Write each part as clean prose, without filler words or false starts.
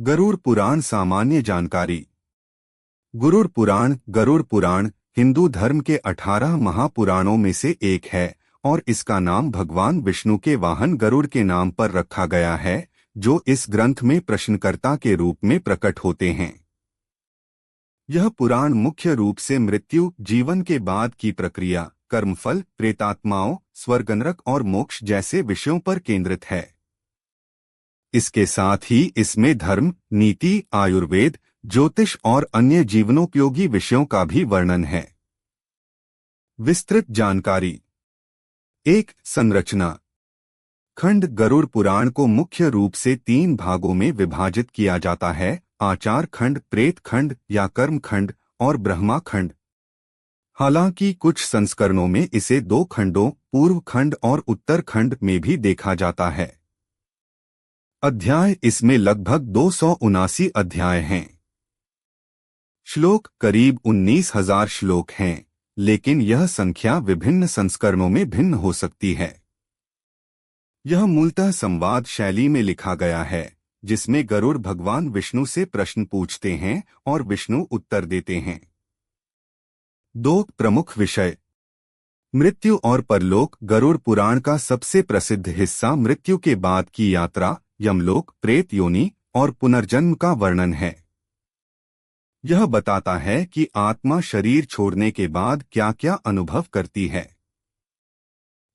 गरुड़ पुराण सामान्य जानकारी। गरुड़ पुराण हिंदू धर्म के 18 महापुराणों में से एक है और इसका नाम भगवान विष्णु के वाहन गरुड़ के नाम पर रखा गया है, जो इस ग्रंथ में प्रश्नकर्ता के रूप में प्रकट होते हैं। यह पुराण मुख्य रूप से मृत्यु, जीवन के बाद की प्रक्रिया, कर्मफल, प्रेतात्माओं, स्वर्ग-नरक और मोक्ष जैसे विषयों पर केंद्रित है। इसके साथ ही इसमें धर्म, नीति, आयुर्वेद, ज्योतिष और अन्य जीवनोपयोगी विषयों का भी वर्णन है। विस्तृत जानकारी। 1. संरचना। खंड गरुड़ पुराण को मुख्य रूप से 3 भागों में विभाजित किया जाता है: आचार खंड, प्रेत खंड या कर्म खंड और ब्रह्मा खंड। हालांकि कुछ संस्करणों में इसे 2 खंडों, पूर्व खंड और उत्तर खंड में भी देखा जाता है। अध्याय। इसमें लगभग 279 अध्याय हैं। श्लोक करीब 19,000 श्लोक हैं, लेकिन यह संख्या विभिन्न संस्करणों में भिन्न हो सकती है। यह मूलतः संवाद शैली में लिखा गया है, जिसमें गरुड़ भगवान विष्णु से प्रश्न पूछते हैं और विष्णु उत्तर देते हैं। 2 प्रमुख विषय। मृत्यु और परलोक। गरुड़ पुराण का सबसे प्रसिद्ध हिस्सा मृत्यु के बाद की यात्रा, यमलोक, प्रेत योनि और पुनर्जन्म का वर्णन है। यह बताता है कि आत्मा शरीर छोड़ने के बाद क्या क्या अनुभव करती है।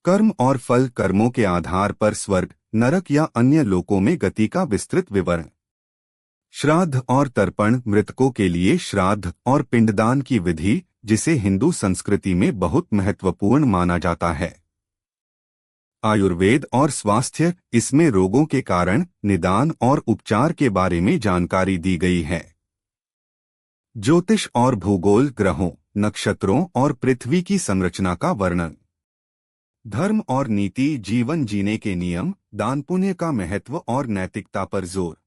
कर्म और फल। कर्मों के आधार पर स्वर्ग, नरक या अन्य लोकों में गति का विस्तृत विवरण। श्राद्ध और तर्पण। मृतकों के लिए श्राद्ध और पिंडदान की विधि, जिसे हिंदू संस्कृति में बहुत महत्वपूर्ण माना जाता है। आयुर्वेद और स्वास्थ्य। इसमें रोगों के कारण, निदान और उपचार के बारे में जानकारी दी गई है। ज्योतिष और भूगोल। ग्रहों, नक्षत्रों और पृथ्वी की संरचना का वर्णन। धर्म और नीति। जीवन जीने के नियम, दान पुण्य का महत्व और नैतिकता पर जोर।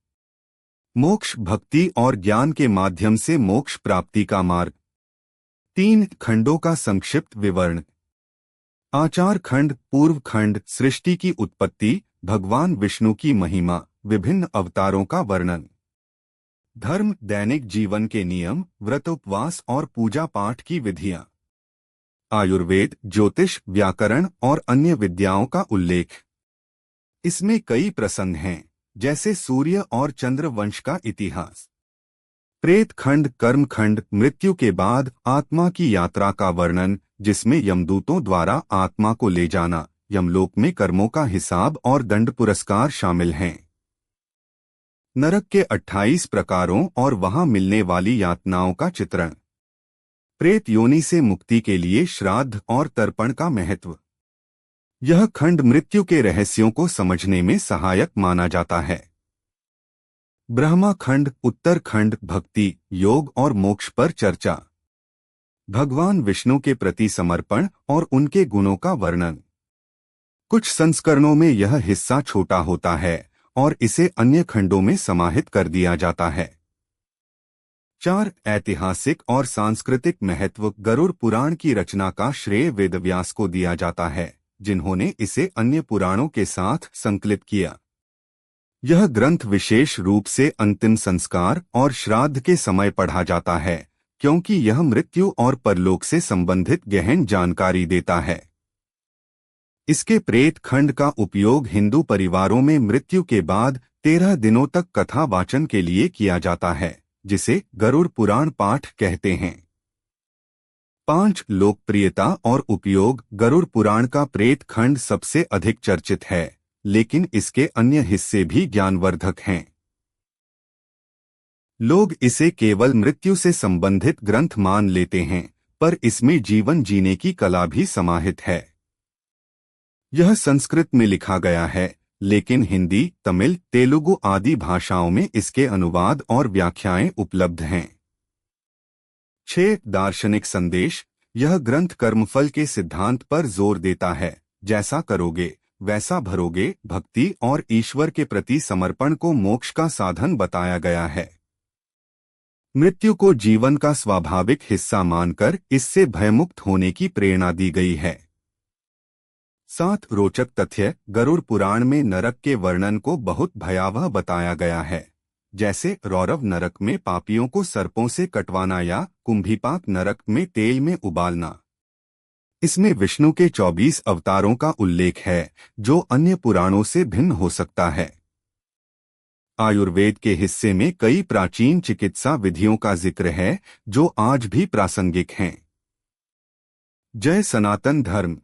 मोक्ष। भक्ति और ज्ञान के माध्यम से मोक्ष प्राप्ति का मार्ग। 3 खंडों का संक्षिप्त विवरण। आचार खंड। पूर्व खंड। सृष्टि की उत्पत्ति, भगवान विष्णु की महिमा, विभिन्न अवतारों का वर्णन। धर्म। दैनिक जीवन के नियम, व्रत, उपवास और पूजा पाठ की विधियां। आयुर्वेद। ज्योतिष, व्याकरण और अन्य विद्याओं का उल्लेख। इसमें कई प्रसंग हैं, जैसे सूर्य और चंद्र वंश का इतिहास। प्रेत खंड। कर्म खंड। मृत्यु के बाद आत्मा की यात्रा का वर्णन, जिसमें यमदूतों द्वारा आत्मा को ले जाना, यमलोक में कर्मों का हिसाब और दंड पुरस्कार शामिल हैं। नरक के 28 प्रकारों और वहां मिलने वाली यातनाओं का चित्रण। प्रेत योनि से मुक्ति के लिए श्राद्ध और तर्पण का महत्व। यह खंड मृत्यु के रहस्यों को समझने में सहायक माना जाता है। ब्रह्मा खंड। उत्तर खंड। भक्ति, योग और मोक्ष पर चर्चा। भगवान विष्णु के प्रति समर्पण और उनके गुणों का वर्णन। कुछ संस्करणों में यह हिस्सा छोटा होता है और इसे अन्य खंडों में समाहित कर दिया जाता है। 4 ऐतिहासिक और सांस्कृतिक महत्व। गरुड़ पुराण की रचना का श्रेय वेदव्यास को दिया जाता है, जिन्होंने इसे अन्य पुराणों के साथ संकलित किया। यह ग्रंथ विशेष रूप से अंतिम संस्कार और श्राद्ध के समय पढ़ा जाता है, क्योंकि यह मृत्यु और परलोक से संबंधित गहन जानकारी देता है। इसके प्रेत खंड का उपयोग हिंदू परिवारों में मृत्यु के बाद 13 दिनों तक कथा वाचन के लिए किया जाता है, जिसे गरुड़ पुराण पाठ कहते हैं। 5 लोकप्रियता और उपयोग। गरुड़ पुराण का प्रेत खंड सबसे अधिक चर्चित है, लेकिन इसके अन्य हिस्से भी ज्ञानवर्धक हैं। लोग इसे केवल मृत्यु से संबंधित ग्रंथ मान लेते हैं, पर इसमें जीवन जीने की कला भी समाहित है। यह संस्कृत में लिखा गया है, लेकिन हिंदी, तमिल, तेलुगु आदि भाषाओं में इसके अनुवाद और व्याख्याएं उपलब्ध हैं। 6 दार्शनिक संदेश। यह ग्रंथ कर्मफल के सिद्धांत पर जोर देता है, जैसा करोगे वैसा भरोगे। भक्ति और ईश्वर के प्रति समर्पण को मोक्ष का साधन बताया गया है। मृत्यु को जीवन का स्वाभाविक हिस्सा मानकर इससे भयमुक्त होने की प्रेरणा दी गई है। 7 रोचक तथ्य। गरुड़ पुराण में नरक के वर्णन को बहुत भयावह बताया गया है। जैसे रौरव नरक में पापियों को सर्पों से कटवाना या कुंभीपाक नरक में तेल में उबालना। इसमें विष्णु के 24 अवतारों का उल्लेख है, जो अन्य पुराणों से भिन्न हो सकता है। आयुर्वेद के हिस्से में कई प्राचीन चिकित्सा विधियों का जिक्र है, जो आज भी प्रासंगिक हैं। जय सनातन धर्म।